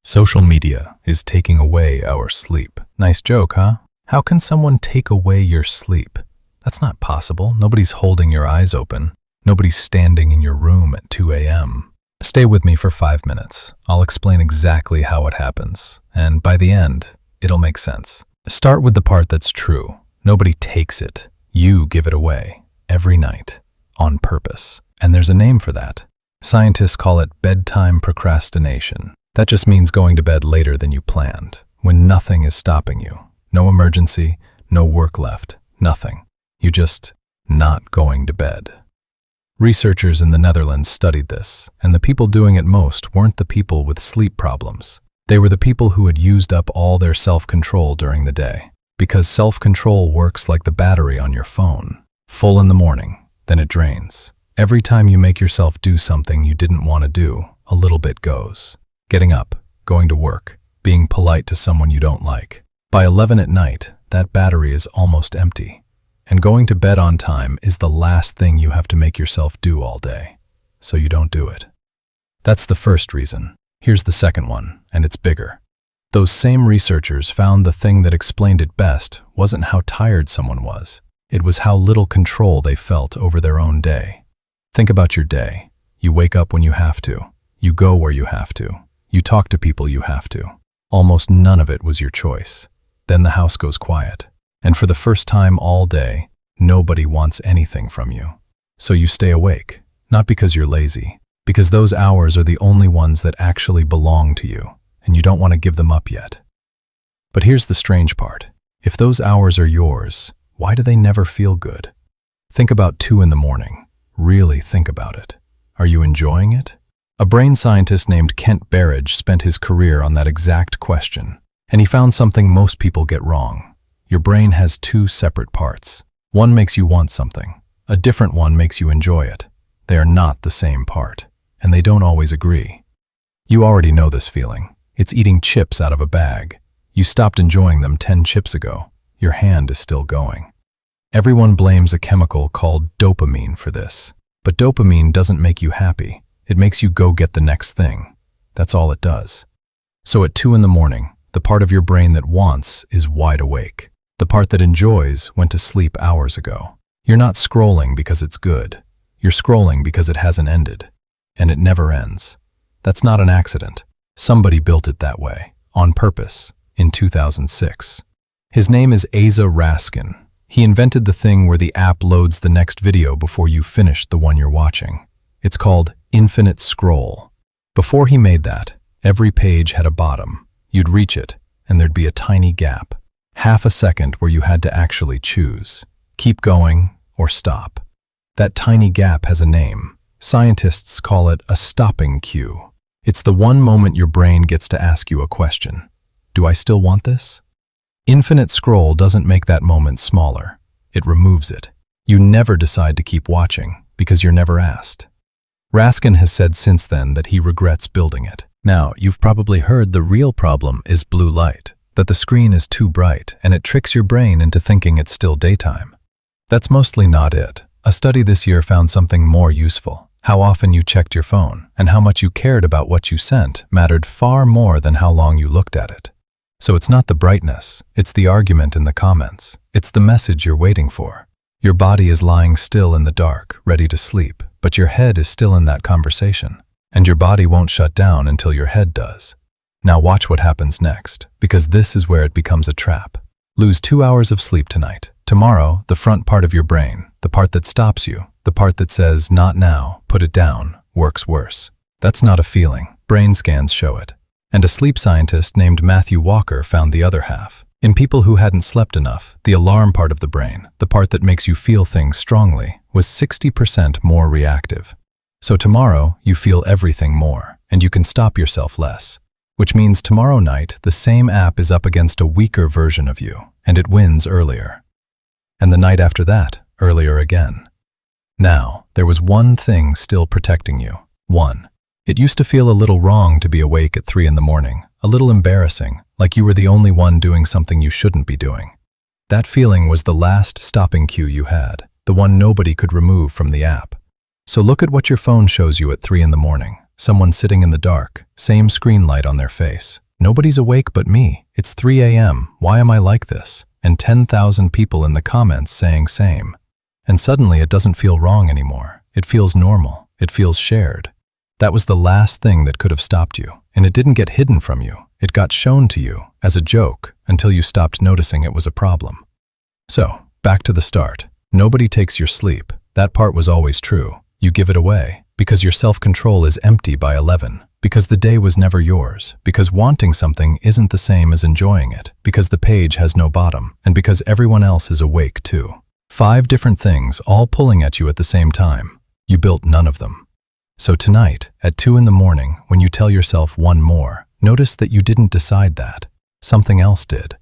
Social media is taking away our sleep. Nice joke, huh? How can someone take away your sleep? That's not possible. Nobody's holding your eyes open. Nobody's standing in your room at 2 a.m. Stay with me for 5 minutes. I'll explain exactly how it happens. And by the end, it'll make sense. Start with the part that's true. Nobody takes it. You give it away. Every night. On purpose. And there's a name for that. Scientists call it bedtime procrastination. That just means going to bed later than you planned, when nothing is stopping you. No emergency, no work left, nothing. You just not going to bed. Researchers in the Netherlands studied this, and the people doing it most weren't the people with sleep problems. They were the people who had used up all their self-control during the day. Because self-control works like the battery on your phone. Full in the morning, then it drains. Every time you make yourself do something you didn't want to do, a little bit goes. Getting up, going to work, being polite to someone you don't like. By 11 at night, that battery is almost empty. And going to bed on time is the last thing you have to make yourself do all day. So you don't do it. That's the first reason. Here's the second one, and it's bigger. Those same researchers found the thing that explained it best wasn't how tired someone was. It was how little control they felt over their own day. Think about your day. You wake up when you have to. You go where you have to. You talk to people you have to. Almost none of it was your choice. Then the house goes quiet. And for the first time all day, nobody wants anything from you. So you stay awake, not because you're lazy, because those hours are the only ones that actually belong to you, and you don't want to give them up yet. But here's the strange part. If those hours are yours, why do they never feel good? Think about 2 in the morning. Really think about it. Are you enjoying it? A brain scientist named Kent Berridge spent his career on that exact question, and he found something most people get wrong. Your brain has 2 separate parts. One makes you want something. A different one makes you enjoy it. They are not the same part, and they don't always agree. You already know this feeling. It's eating chips out of a bag. You stopped enjoying them 10 chips ago. Your hand is still going. Everyone blames a chemical called dopamine for this. But dopamine doesn't make you happy. It makes you go get the next thing. That's all it does. So at 2 in the morning, the part of your brain that wants is wide awake. The part that enjoys went to sleep hours ago. You're not scrolling because it's good. You're scrolling because it hasn't ended. And it never ends. That's not an accident. Somebody built it that way, on purpose, in 2006. His name is Aza Raskin. He invented the thing where the app loads the next video before you finish the one you're watching. It's called infinite scroll. Before he made that, every page had a bottom. You'd reach it, and there'd be a tiny gap. Half a second where you had to actually choose. Keep going or stop. That tiny gap has a name. Scientists call it a stopping cue. It's the one moment your brain gets to ask you a question. Do I still want this? Infinite scroll doesn't make that moment smaller. It removes it. You never decide to keep watching because you're never asked. Raskin has said since then that he regrets building it. Now, you've probably heard the real problem is blue light, that the screen is too bright and it tricks your brain into thinking it's still daytime. That's mostly not it. A study this year found something more useful. How often you checked your phone and how much you cared about what you sent mattered far more than how long you looked at it. So it's not the brightness, it's the argument in the comments. It's the message you're waiting for. Your body is lying still in the dark, ready to sleep, but your head is still in that conversation. And your body won't shut down until your head does. Now watch what happens next, because this is where it becomes a trap. Lose 2 hours of sleep tonight. Tomorrow, the front part of your brain, the part that stops you, the part that says, not now, put it down, works worse. That's not a feeling. Brain scans show it. And a sleep scientist named Matthew Walker found the other half. In people who hadn't slept enough, the alarm part of the brain, the part that makes you feel things strongly, was 60% more reactive. So tomorrow, you feel everything more, and you can stop yourself less. Which means tomorrow night, the same app is up against a weaker version of you, and it wins earlier. And the night after that, earlier again. Now, there was one thing still protecting you. One. It used to feel a little wrong to be awake at 3 in the morning, a little embarrassing, like you were the only one doing something you shouldn't be doing. That feeling was the last stopping cue you had, the one nobody could remove from the app. So look at what your phone shows you at 3 in the morning. Someone sitting in the dark, same screen light on their face. Nobody's awake but me. It's 3 a.m. Why am I like this? And 10,000 people in the comments saying same. And suddenly it doesn't feel wrong anymore. It feels normal. It feels shared. That was the last thing that could have stopped you. And it didn't get hidden from you. It got shown to you as a joke until you stopped noticing it was a problem. So, back to the start. Nobody takes your sleep. That part was always true. You give it away because your self-control is empty by 11. Because the day was never yours, because wanting something isn't the same as enjoying it, because the page has no bottom, and because everyone else is awake too. 5 different things all pulling at you at the same time. You built none of them. So tonight, at 2 in the morning, when you tell yourself one more, notice that you didn't decide that. Something else did.